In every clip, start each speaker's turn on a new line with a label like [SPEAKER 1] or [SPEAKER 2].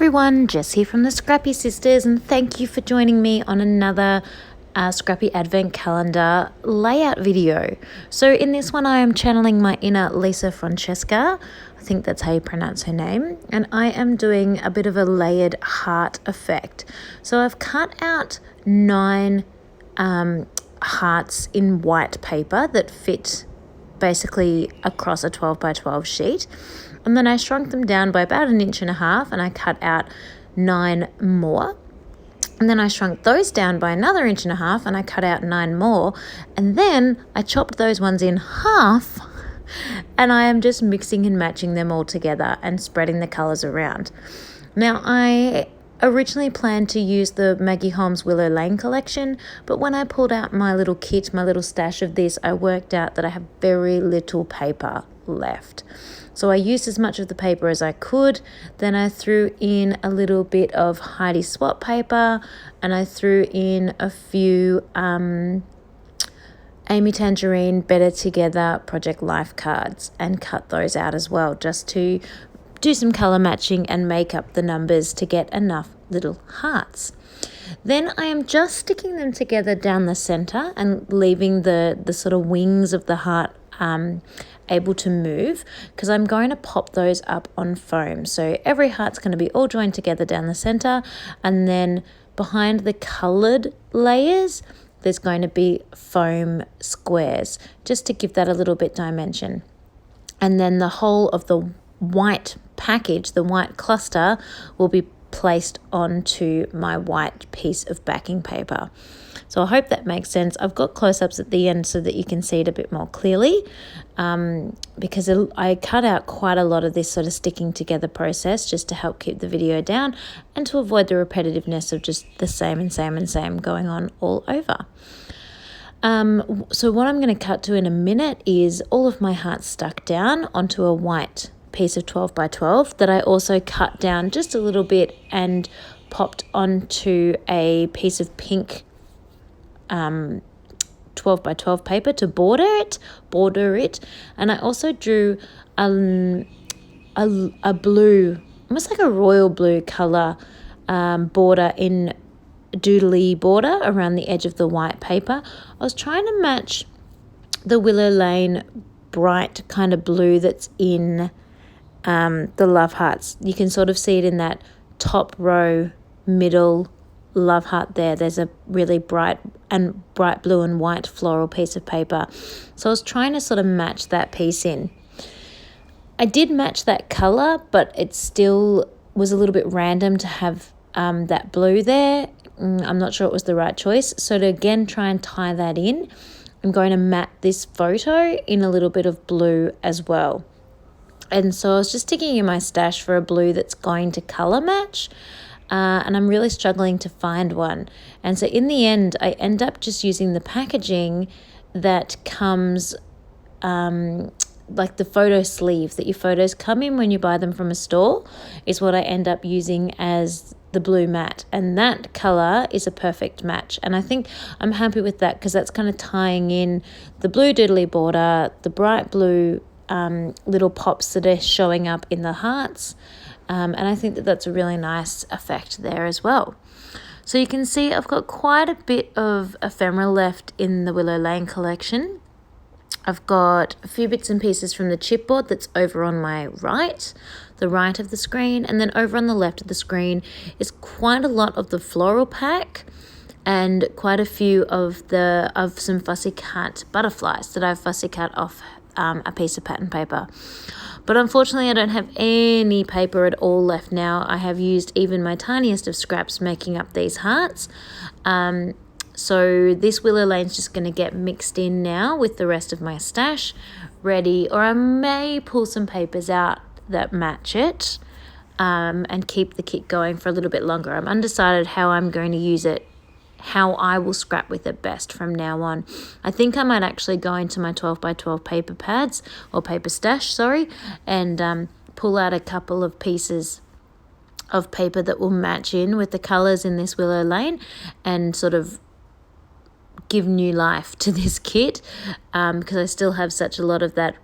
[SPEAKER 1] everyone, Jess here from the Scrappy Sisters, and thank you for joining me on another Scrappy Advent Calendar layout video. So in this one I am channeling my inner Lisa Francesca, I think that's how you pronounce her name, and I am doing a bit of a layered heart effect. So I've cut out 9 hearts in white paper that fit basically across a 12 by 12 sheet. And then I shrunk them down by about 1.5 inches and I cut out 9 more. And then I shrunk those down by another 1.5 inches and I cut out 9 more. And then I chopped those ones in half and I am just mixing and matching them all together and spreading the colours around. Now I originally planned to use the Maggie Holmes Willow Lane collection, but when I pulled out my little kit, my little stash of this, I worked out that I have very little paper left. So I used as much of the paper as I could. Then I threw in a little bit of Heidi Swap paper and I threw in a few Amy Tangerine Better Together Project Life cards and cut those out as well, just to do some colour matching and make up the numbers to get enough little hearts. Then I am just sticking them together down the centre and leaving the sort of wings of the heart able to move, because I'm going to pop those up on foam. So every heart's going to be all joined together down the centre, and then behind the coloured layers there's going to be foam squares just to give that a little bit dimension. And then the whole of the white package, the white cluster, will be placed onto my white piece of backing paper. So I hope that makes sense. I've got close-ups at the end so that you can see it a bit more clearly, because I cut out quite a lot of this sort of sticking together process just to help keep the video down and to avoid the repetitiveness of just the same and same and same going on all over. So what I'm going to cut to in a minute is all of my hearts stuck down onto a white piece of 12 by 12 that I also cut down just a little bit and popped onto a piece of pink 12 by 12 paper to border it, and I also drew a blue, almost like a royal blue colour border in doodly border around the edge of the white paper. I was trying to match the Willow Lane bright kind of blue that's in the love hearts. You can sort of see it in that top row middle love heart there. There's a really bright blue and white floral piece of paper. So I was trying to sort of match that piece in. I did match that colour, but it still was a little bit random to have that blue there. I'm not sure it was the right choice. So to again try and tie that in, I'm going to mat this photo in a little bit of blue as well. And so I was just sticking in my stash for a blue that's going to colour match. And I'm really struggling to find one. And so in the end, I end up just using the packaging that comes like the photo sleeve that your photos come in when you buy them from a store is what I end up using as the blue mat. And that colour is a perfect match. And I think I'm happy with that because that's kind of tying in the blue doodly border, the bright blue little pops that are showing up in the hearts. And I think that that's a really nice effect there as well. So you can see I've got quite a bit of ephemera left in the Willow Lane collection. I've got a few bits and pieces from the chipboard that's over on my right, the right of the screen, and then over on the left of the screen is quite a lot of the floral pack and quite a few of some fussy cut butterflies that I've fussy cut off a piece of pattern paper. But unfortunately, I don't have any paper at all left now. I have used even my tiniest of scraps making up these hearts. So this Willow Lane's just going to get mixed in now with the rest of my stash ready. Or I may pull some papers out that match it and keep the kit going for a little bit longer. I'm undecided how I'm going to use it, how I will scrap with it best from now on. I think I might actually go into my 12 by 12 paper pads or paper stash, and pull out a couple of pieces of paper that will match in with the colours in this Willow Lane and sort of give new life to this kit, because I still have such a lot of that,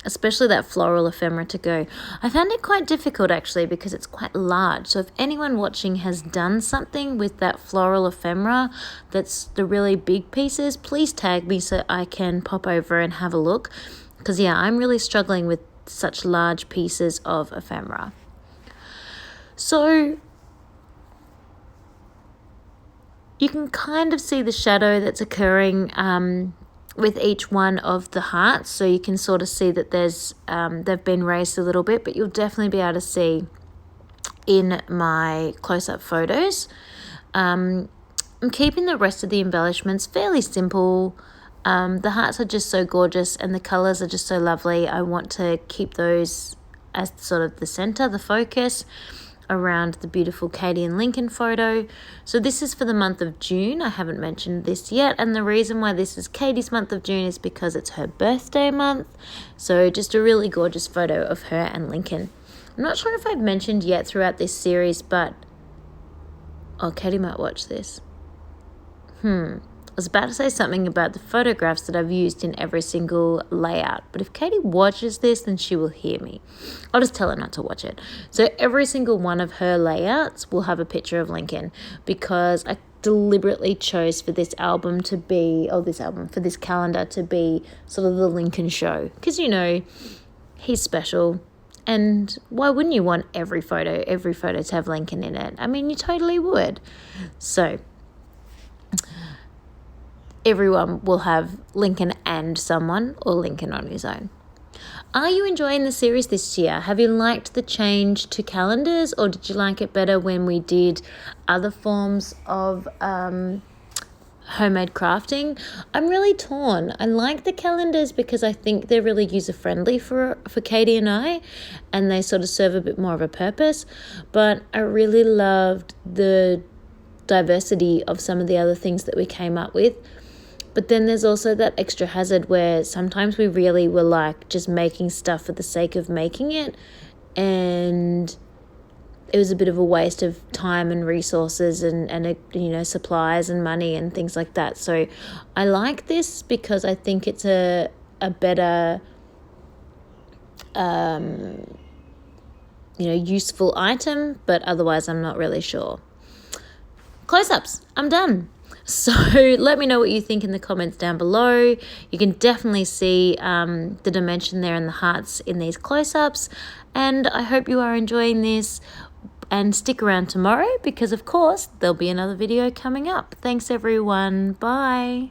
[SPEAKER 1] especially that floral ephemera to go. I found it quite difficult actually because it's quite large. So if anyone watching has done something with that floral ephemera, that's the really big pieces, please tag me so I can pop over and have a look. Because yeah, I'm really struggling with such large pieces of ephemera. So you can kind of see the shadow that's occurring with each one of the hearts. So you can sort of see that there's they've been raised a little bit, but you'll definitely be able to see in my close-up photos. I'm keeping the rest of the embellishments fairly simple. The hearts are just so gorgeous and the colours are just so lovely. I want to keep those as sort of the centre, the focus around the beautiful Katie and Lincoln photo. So this is for the month of June. I haven't mentioned this yet, and the reason why this is Katie's month of June is because it's her birthday month. So just a really gorgeous photo of her and Lincoln. I'm not sure if I've mentioned yet throughout this series, but Katie might watch this. I was about to say something about the photographs that I've used in every single layout, but if Katie watches this, then she will hear me. I'll just tell her not to watch it. So every single one of her layouts will have a picture of Lincoln, because I deliberately chose for this album to be, for this calendar to be sort of the Lincoln show, because he's special. And why wouldn't you want every photo to have Lincoln in it? I mean, you totally would. So everyone will have Lincoln and someone, or Lincoln on his own. Are you enjoying the series this year? Have you liked the change to calendars, or did you like it better when we did other forms of homemade crafting? I'm really torn. I like the calendars because I think they're really user-friendly for Katie and I, and they sort of serve a bit more of a purpose, but I really loved the diversity of some of the other things that we came up with. But then there's also that extra hazard where sometimes we really were like just making stuff for the sake of making it, and it was a bit of a waste of time and resources and supplies and money and things like that. So I like this because I think it's a better useful item, but otherwise I'm not really sure. Close-ups, I'm done. So let me know what you think in the comments down below. You can definitely see the dimension there and the hearts in these close-ups. And I hope you are enjoying this. And stick around tomorrow because, of course, there'll be another video coming up. Thanks, everyone. Bye.